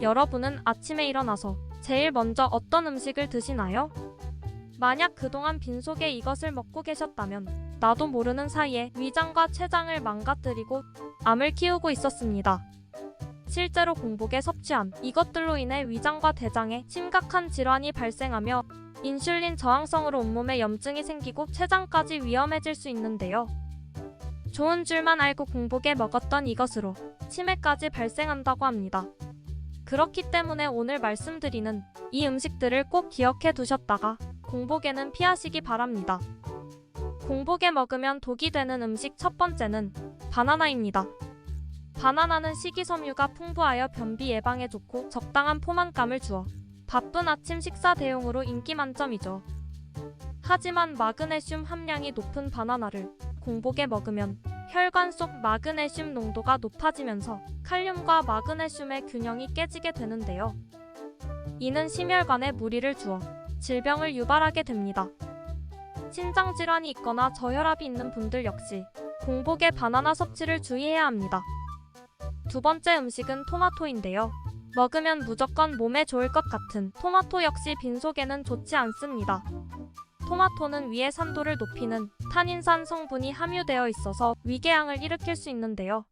여러분은 아침에 일어나서 제일 먼저 어떤 음식을 드시나요? 만약 그동안 빈속에 이것을 먹고 계셨다면 나도 모르는 사이에 위장과 췌장을 망가뜨리고 암을 키우고 있었습니다. 실제로 공복에 섭취한 이것들로 인해 위장과 대장에 심각한 질환이 발생하며 인슐린 저항성으로 온몸에 염증이 생기고 췌장까지 위험해질 수 있는데요. 좋은 줄만 알고 공복에 먹었던 이것으로 치매까지 발생한다고 합니다. 그렇기 때문에 오늘 말씀드리는 이 음식들을 꼭 기억해 두셨다가 공복에는 피하시기 바랍니다. 공복에 먹으면 독이 되는 음식 첫 번째는 바나나입니다. 바나나는 식이섬유가 풍부하여 변비 예방에 좋고 적당한 포만감을 주어 바쁜 아침 식사 대용으로 인기 만점이죠. 하지만 마그네슘 함량이 높은 바나나를 공복에 먹으면 혈관 속 마그네슘 농도가 높아지면서 칼륨과 마그네슘의 균형이 깨지게 되는데요. 이는 심혈관에 무리를 주어 질병을 유발하게 됩니다. 신장질환이 있거나 저혈압이 있는 분들 역시 공복에 바나나 섭취를 주의해야 합니다. 두 번째 음식은 토마토인데요. 먹으면 무조건 몸에 좋을 것 같은 토마토 역시 빈속에는 좋지 않습니다. 토마토는 위의 산도를 높이는 탄닌산 성분이 함유되어 있어서 위궤양을 일으킬 수 있는데요.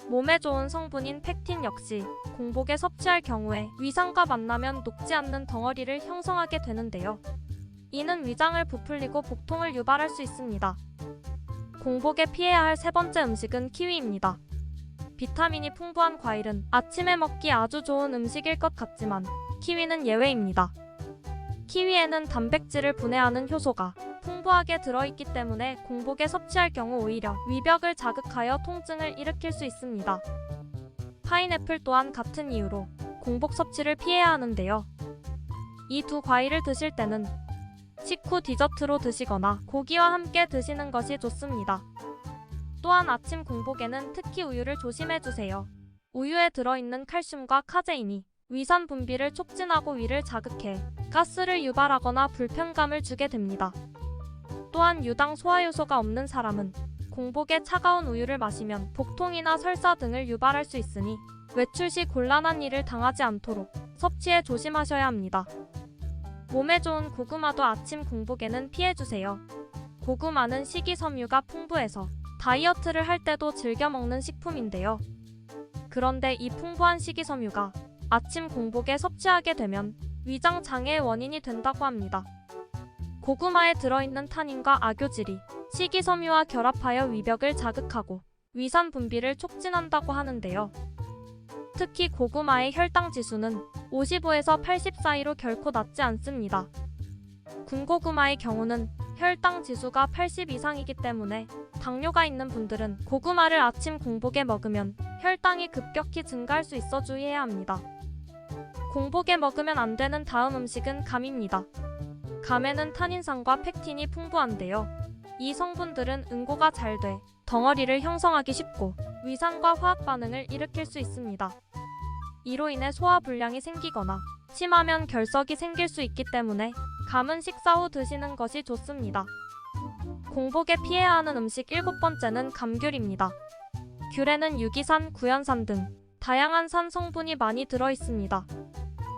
몸에 좋은 성분인 팩틴 역시 공복에 섭취할 경우에 위산과 만나면 녹지 않는 덩어리를 형성하게 되는데요. 이는 위장을 부풀리고 복통을 유발할 수 있습니다. 공복에 피해야 할 세 번째 음식은 키위입니다. 비타민이 풍부한 과일은 아침에 먹기 아주 좋은 음식일 것 같지만 키위는 예외입니다. 키위에는 단백질을 분해하는 효소가 풍부하게 들어있기 때문에 공복에 섭취할 경우 오히려 위벽을 자극하여 통증을 일으킬 수 있습니다. 파인애플 또한 같은 이유로 공복 섭취를 피해야 하는데요. 이 두 과일을 드실 때는 식후 디저트로 드시거나 고기와 함께 드시는 것이 좋습니다. 또한 아침 공복에는 특히 우유를 조심해주세요. 우유에 들어있는 칼슘과 카제인이 위산 분비를 촉진하고 위를 자극해 가스를 유발하거나 불편감을 주게 됩니다. 또한 유당 소화효소가 없는 사람은 공복에 차가운 우유를 마시면 복통이나 설사 등을 유발할 수 있으니 외출 시 곤란한 일을 당하지 않도록 섭취에 조심하셔야 합니다. 몸에 좋은 고구마도 아침 공복에는 피해주세요. 고구마는 식이섬유가 풍부해서 다이어트를 할 때도 즐겨 먹는 식품인데요. 그런데 이 풍부한 식이섬유가 아침 공복에 섭취하게 되면 위장 장애의 원인이 된다고 합니다. 고구마에 들어있는 타닌과 아교질이 식이섬유와 결합하여 위벽을 자극하고 위산 분비를 촉진한다고 하는데요. 특히 고구마의 혈당 지수는 55에서 80 사이로 결코 낮지 않습니다. 군고구마의 경우는 혈당 지수가 80 이상이기 때문에 당뇨가 있는 분들은 고구마를 아침 공복에 먹으면 혈당이 급격히 증가할 수 있어 주의해야 합니다. 공복에 먹으면 안 되는 다음 음식은 감입니다. 감에는 타닌산과 팩틴이 풍부한데요. 이 성분들은 응고가 잘 돼 덩어리를 형성하기 쉽고 위산과 화학 반응을 일으킬 수 있습니다. 이로 인해 소화불량이 생기거나 심하면 결석이 생길 수 있기 때문에 감은 식사 후 드시는 것이 좋습니다. 공복에 피해야 하는 음식 7번째는 감귤입니다. 귤에는 유기산, 구연산 등 다양한 산 성분이 많이 들어있습니다.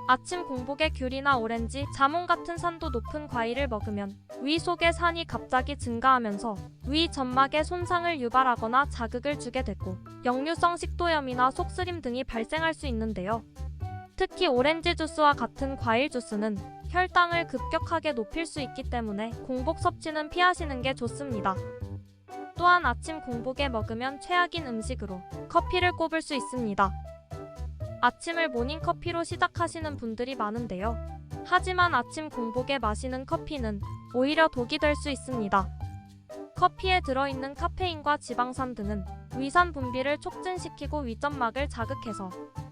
아침 공복에 귤이나 오렌지, 자몽 같은 산도 높은 과일을 먹으면 위 속의 산이 갑자기 증가하면서 위 점막에 손상을 유발하거나 자극을 주게 되고 역류성 식도염이나 속쓰림 등이 발생할 수 있는데요. 특히 오렌지 주스와 같은 과일 주스는 혈당을 급격하게 높일 수 있기 때문에 공복 섭취는 피하시는 게 좋습니다. 또한 아침 공복에 먹으면 최악인 음식으로 커피를 꼽을 수 있습니다. 아침을 모닝커피로 시작하시는 분들이 많은데요. 하지만 아침 공복에 마시는 커피는 오히려 독이 될 수 있습니다. 커피에 들어있는 카페인과 지방산 등은 위산 분비를 촉진시키고 위점막을 자극해서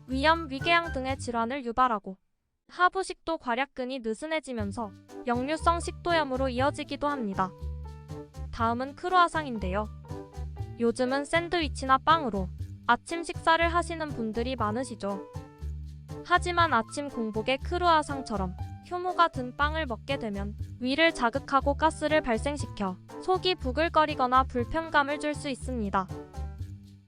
위염, 위궤양 등의 질환을 유발하고 하부식도 괄약근이 느슨해지면서 역류성 식도염으로 이어지기도 합니다. 다음은 크루아상인데요. 요즘은 샌드위치나 빵으로 아침 식사를 하시는 분들이 많으시죠. 하지만 아침 공복에 크루아상처럼 효모가 든 빵을 먹게 되면 위를 자극하고 가스를 발생시켜 속이 부글거리거나 불편감을 줄 수 있습니다.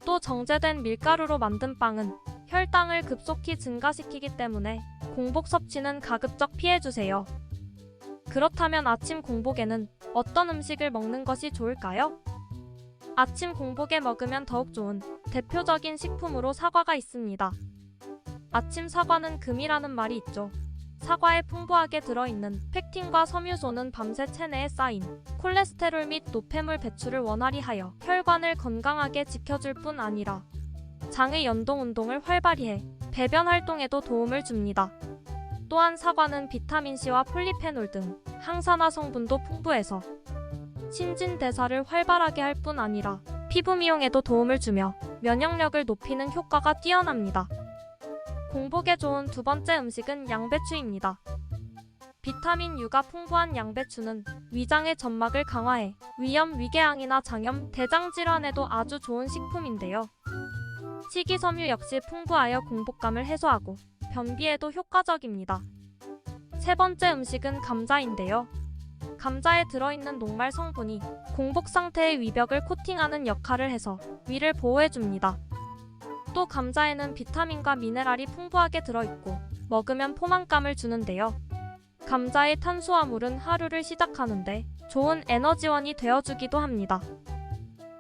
또 정제된 밀가루로 만든 빵은 혈당을 급속히 증가시키기 때문에 공복 섭취는 가급적 피해주세요. 그렇다면 아침 공복에는 어떤 음식을 먹는 것이 좋을까요? 아침 공복에 먹으면 더욱 좋은 대표적인 식품으로 사과가 있습니다. 아침 사과는 금이라는 말이 있죠. 사과에 풍부하게 들어있는 펙틴과 섬유소는 밤새 체내에 쌓인 콜레스테롤 및 노폐물 배출을 원활히 하여 혈관을 건강하게 지켜줄 뿐 아니라 장의 연동 운동을 활발히 해 배변 활동에도 도움을 줍니다. 또한 사과는 비타민C와 폴리페놀 등 항산화 성분도 풍부해서 신진대사를 활발하게 할 뿐 아니라 피부 미용에도 도움을 주며 면역력을 높이는 효과가 뛰어납니다. 공복에 좋은 두 번째 음식은 양배추입니다. 비타민 U가 풍부한 양배추는 위장의 점막을 강화해 위염, 위궤양이나 장염, 대장 질환에도 아주 좋은 식품인데요. 식이섬유 역시 풍부하여 공복감을 해소하고 변비에도 효과적입니다. 세 번째 음식은 감자인데요. 감자에 들어있는 녹말 성분이 공복 상태의 위벽을 코팅하는 역할을 해서 위를 보호해줍니다. 또 감자에는 비타민과 미네랄이 풍부하게 들어있고 먹으면 포만감을 주는데요. 감자의 탄수화물은 하루를 시작하는데 좋은 에너지원이 되어주기도 합니다.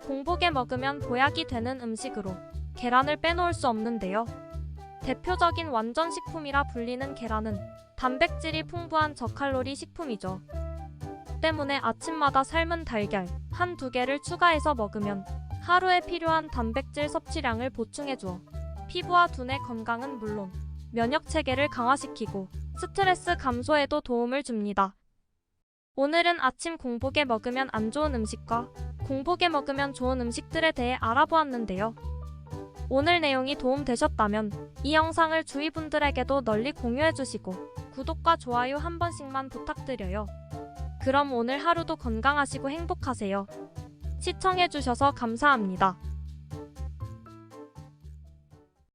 공복에 먹으면 보약이 되는 음식으로 계란을 빼놓을 수 없는데요. 대표적인 완전식품이라 불리는 계란은 단백질이 풍부한 저칼로리 식품이죠. 때문에 아침마다 삶은 달걀 한두 개를 추가해서 먹으면 하루에 필요한 단백질 섭취량을 보충해주어 피부와 두뇌 건강은 물론 면역 체계를 강화시키고 스트레스 감소에도 도움을 줍니다. 오늘은 아침 공복에 먹으면 안 좋은 음식과 공복에 먹으면 좋은 음식들에 대해 알아보았는데요. 오늘 내용이 도움되셨다면 이 영상을 주위 분들에게도 널리 공유해주시고 구독과 좋아요 한 번씩만 부탁드려요. 그럼 오늘 하루도 건강하시고 행복하세요. 시청해주셔서 감사합니다.